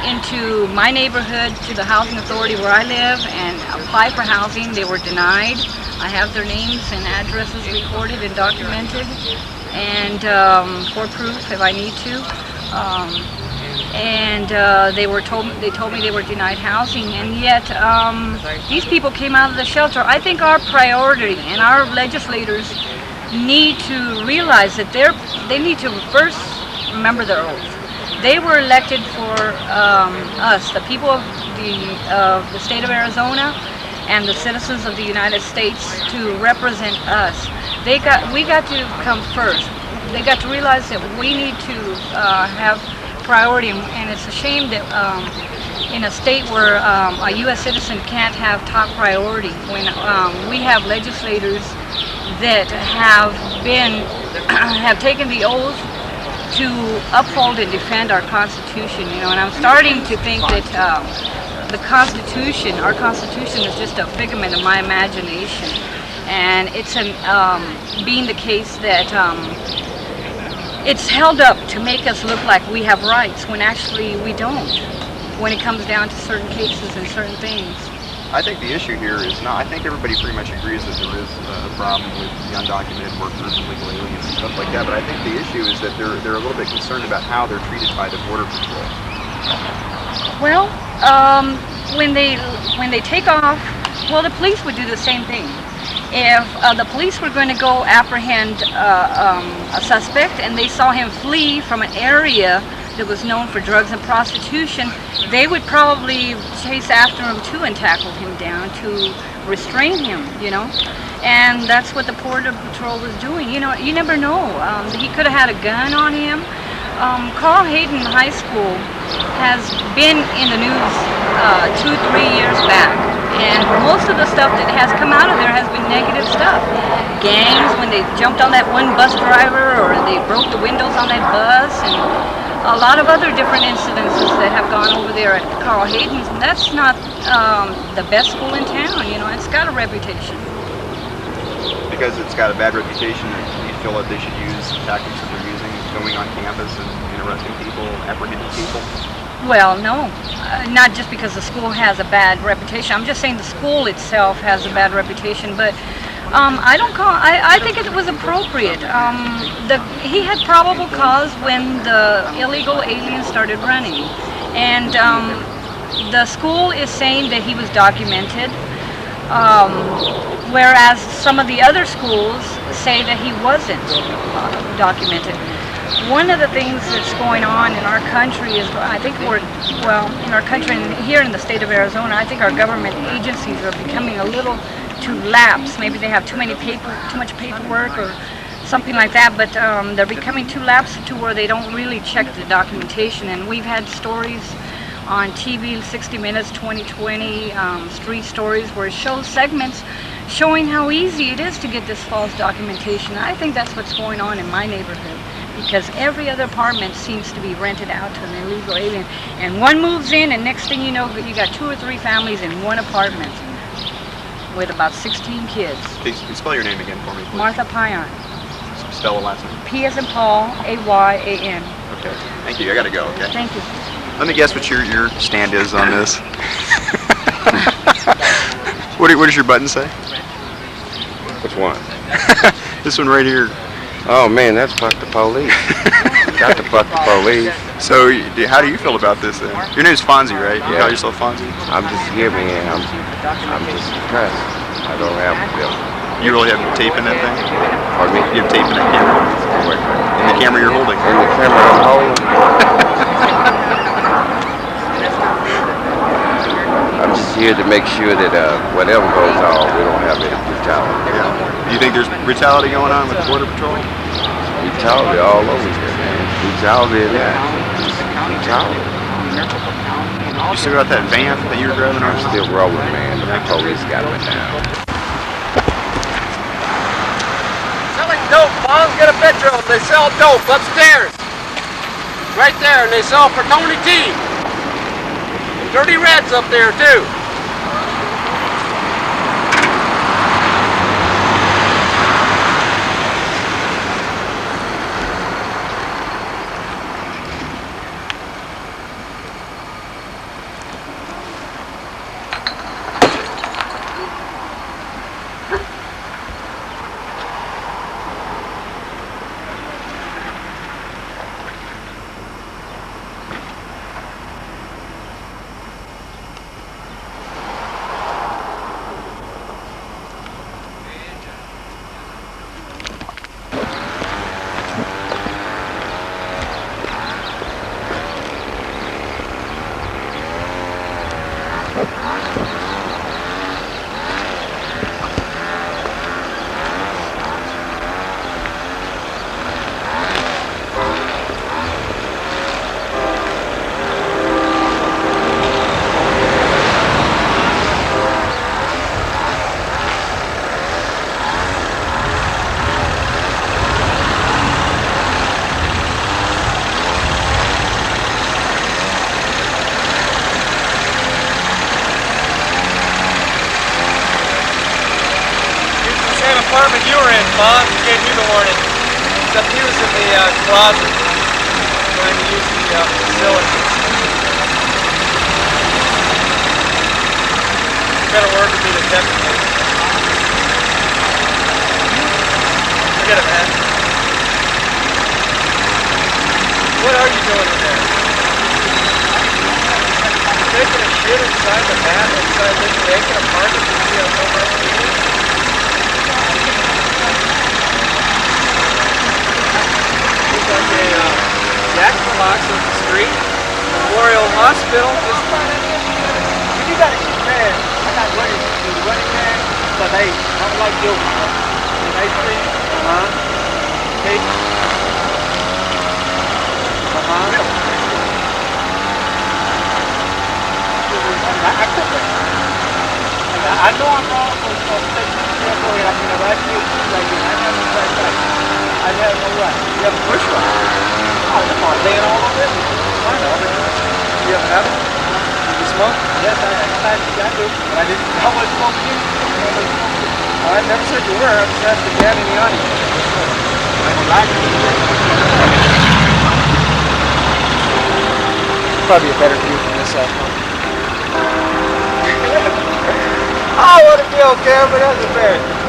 into my neighborhood, to the housing authority where I live, and apply for housing. They were denied. I have their names and addresses recorded and documented, and for proof if I need to. They told me they were denied housing, and yet these people came out of the shelter. I think our priority and our legislators need to realize that they need to first remember their oath. They were elected for us, the people of the state of Arizona and the citizens of the United States, to represent us. We got to come first. They got to realize that we need to have priority, and it's a shame that in a state where a U.S. citizen can't have top priority, when we have legislators that have taken the oath to uphold and defend our Constitution, you know, and I'm starting to think that our Constitution is just a figment of my imagination, and it's being the case that it's held up to make us look like we have rights when actually we don't, when it comes down to certain cases and certain things. I think the issue here is not, I think everybody pretty much agrees that there is a problem with the undocumented workers and illegal aliens and stuff like that, but I think the issue is that they're a little bit concerned about how they're treated by the Border Patrol. Well, when they take off, well, the police would do the same thing. If the police were going to go apprehend a suspect and they saw him flee from an area that was known for drugs and prostitution, they would probably chase after him too and tackle him down to restrain him, you know. And that's what the Border Patrol was doing. You know, you never know. He could have had a gun on him. Carl Hayden High School has been in the news 2-3 years back, and most of the stuff that has come out of there has been negative stuff. Gangs, when they jumped on that one bus driver, or they broke the windows on that bus, and a lot of other different incidences that have gone over there at Carl Hayden's. And that's not the best school in town, you know. It's got a reputation. Because it's got a bad reputation, you feel that they should use the tactics that they're using, going on campus and arresting people, apprehending people? Well, no, not just because the school has a bad reputation. I'm just saying the school itself has a bad reputation, but I think it was appropriate. He had probable cause when the illegal aliens started running, and the school is saying that he was documented, whereas some of the other schools say that he wasn't documented. One of the things that's going on in our country is, I think in our country and here in the state of Arizona, I think our government agencies are becoming a little too lax. Maybe they have too much paperwork or something like that, but they're becoming too lax to where they don't really check the documentation. And we've had stories on TV, 60 Minutes, 2020, Street Stories, where it shows segments showing how easy it is to get this false documentation. I think that's what's going on in my neighborhood, because every other apartment seems to be rented out to an illegal alien, and one moves in, and next thing you know, you got 2 or 3 families in one apartment with about 16 kids. Please spell your name again for me, please. Martha Payan. Spell the last name. P as in Paul, A-Y-A-N. Okay, thank you. I gotta go, okay? Thank you. Let me guess what your stand is on this. What does your button say? Which one? This one right here. Oh man, that's fuck the police. Got to fuck the police. So, how do you feel about this then? Your name's Fonzie, right? You call yourself Fonzie? I'm just here, man. I'm just depressed. I don't have a feeling. You really have tape in that thing? Pardon me? You have tape in that camera? In the camera you're holding? In the camera I'm holding. I'm just here to make sure that whatever goes on, we don't have any brutality. Yeah. Do you think there's brutality going on with the Border Patrol? Brutality all over here, man. Brutality in that. Brutality. You still got that van that you were driving on? I'm still rolling, man. The police got me now. Selling dope, Fonz. Get a picture of them. They sell dope upstairs. Right there, and they sell for Tony T. Dirty Reds up there, too. Apartment you were in, Bob, gave you the warning. Except he was in the closet trying to use the facilities. Better word to be the deputy. Forget it, man. What are you doing in there? You're taking a shit inside the mat, inside this vacant apartment that you have no right to use? Like a Jack in the Box of the street, Memorial Hospital. If you got a shit man, I got running man, but hey, I don't like guilty. Ice cream, cake, I know I'm wrong for taking the careful and I can arrest you, like I never tried. I never know what. You have a push one. Oh, come on, laying all over it. I know. You have a habit? You smoke? Yes, I do. But I didn't. How much smoke do you? I never said you were. I just asked the dad in the audience. I don't like it. Probably a better view from this side. I want to be okay, but that's embarrassing.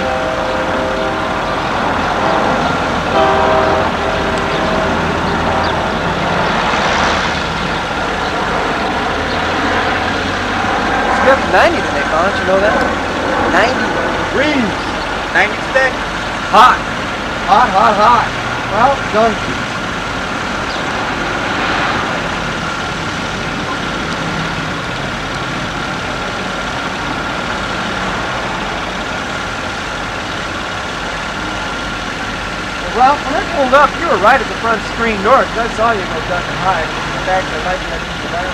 It's up to 90 today, don't you know that? 90 degrees. 90 today? Hot. Hot, hot, hot. Well, done. Well, when I pulled up, you were right at the front screen door, because I saw you go duck and hide. Come back to the light that you were there.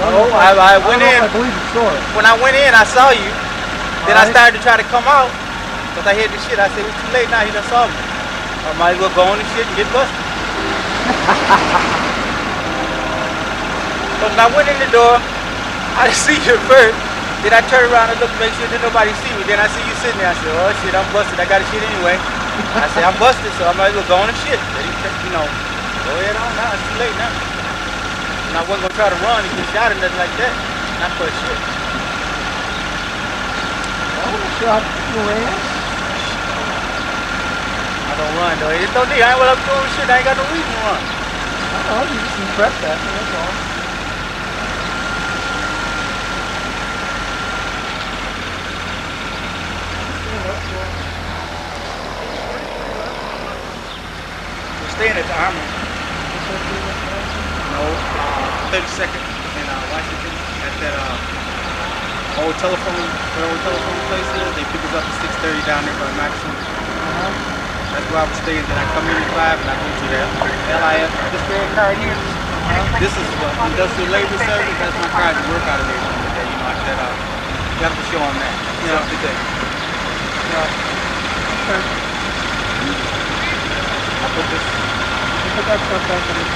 Oh, I went in. I believe the story. When I went in, I saw you. Then I started to try to come out, because I heard the shit. I said, it's too late now, he done saw me. I might as well go on and shit and get busted. So when I went in the door, I didn't see you first. Then I turned around and looked to make sure that nobody see me. Then I see you sitting there. I said, oh shit, I'm busted. I got a shit anyway. I said, I'm busted, so I might as well go on and shit. You know, go ahead on now. It's too late now. And I wasn't going to try to run and get shot or nothing like that. Not for shit. I wasn't sure how to do your ass. gonna run though. It don't need. I ain't what I'm doing shit. I ain't got no reason to run. I know. You just impressed that. That's all. We're staying at the Armory. No, 32nd in Washington at that old telephone place there. They pick us up at 6:30 down there by Maxim. That's where I was staying. Then I come in at 5 and I go to that LIF. This red card here. This is Industrial Labor Service. That's my card to work out of there. You know, I said you have to show them that. Yeah. Today. Yeah. Okay. I put this. Put that stuff back in the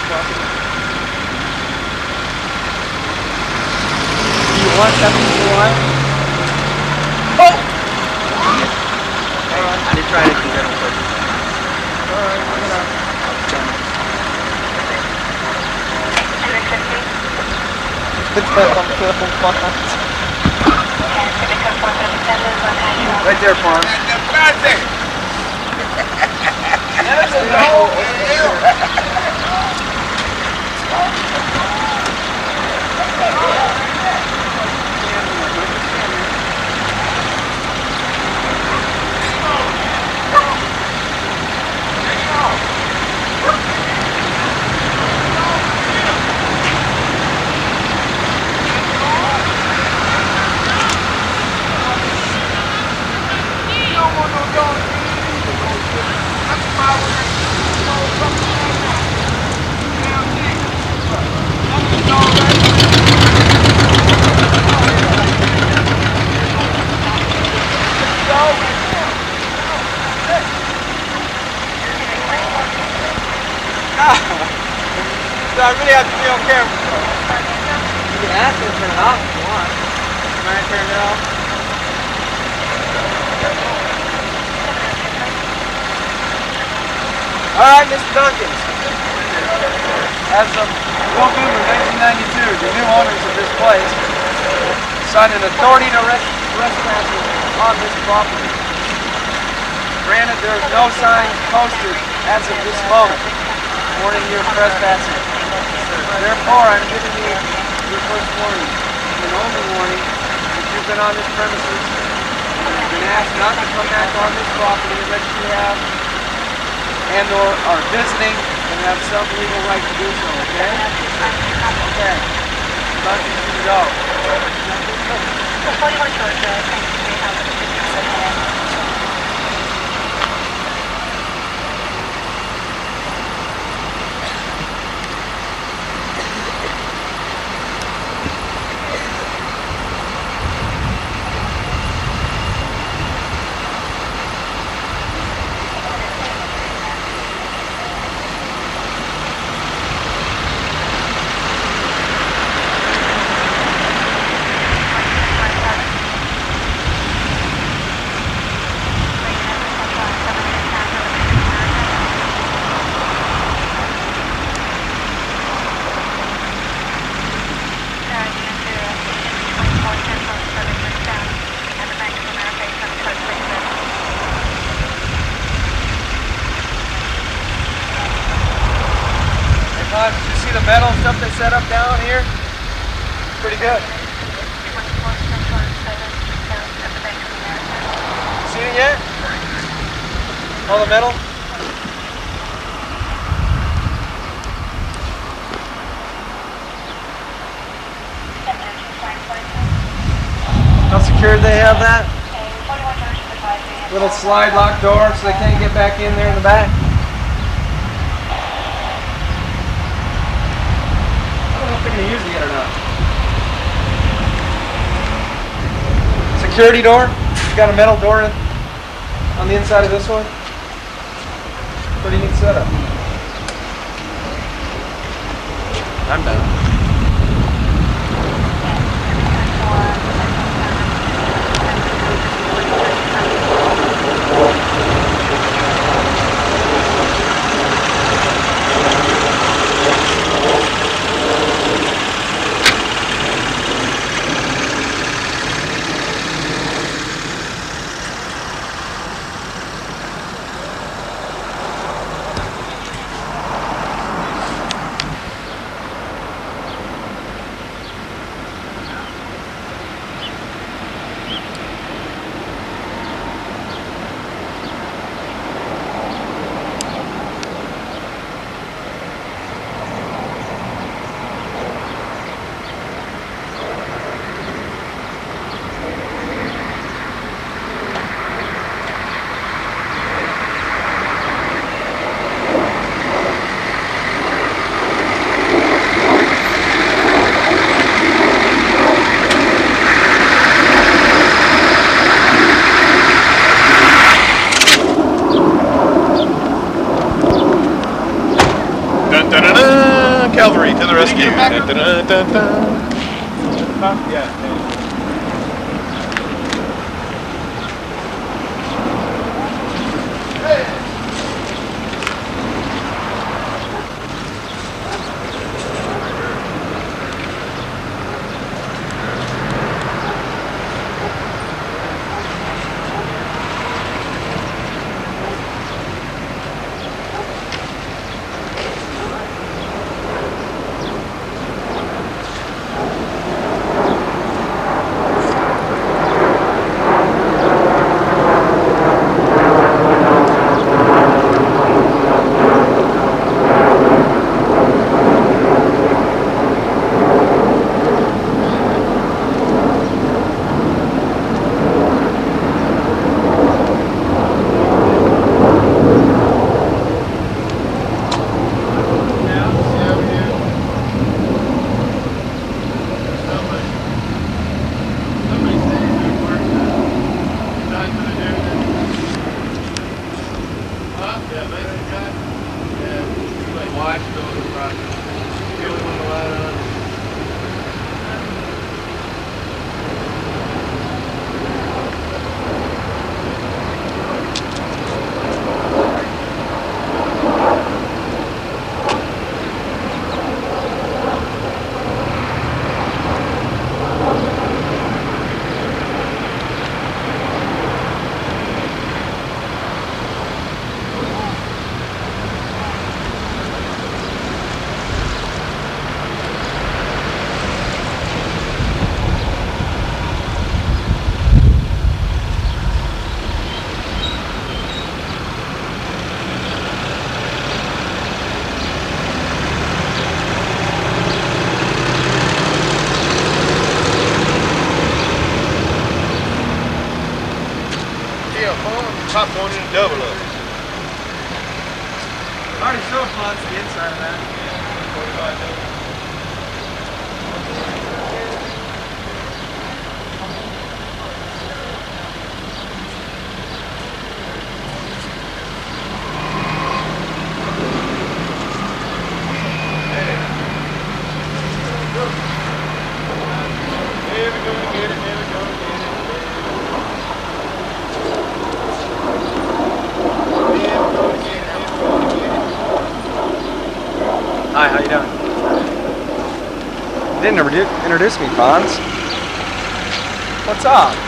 closet. You want something you want? Oh! Alright. I did try to do that on purpose. Alright, I'm gonna... Right there, Fonz. There's a no I really have to be on camera. You can ask him to turn it off if you want. Can I turn it off? Alright, Mr. Duncan. As of November 1992, the new owners of this place signed an authority to trespassing on this property. Granted, there is no signs posted as of this moment warning you of trespassing. Therefore, I'm giving you your first warning, an only warning. If you've been on this premises, you've been asked not to come back on this property unless you have and/or are visiting and have some legal right to do so. Okay? Okay. Let you go. Did you see the metal stuff they set up down here? Pretty good. Seen it yet? All the metal? How secure they have that? Little slide lock door so they can't get back in there in the back. I don't know if they're going to use it yet or not. Security door. It's got a metal door on the inside of this one. Pretty neat setup. I'm done. the rescue. Yeah. Top one and a double up. Already showed plots the inside of that. Hi, how you doing? You didn't introduce me, Fonz. What's up?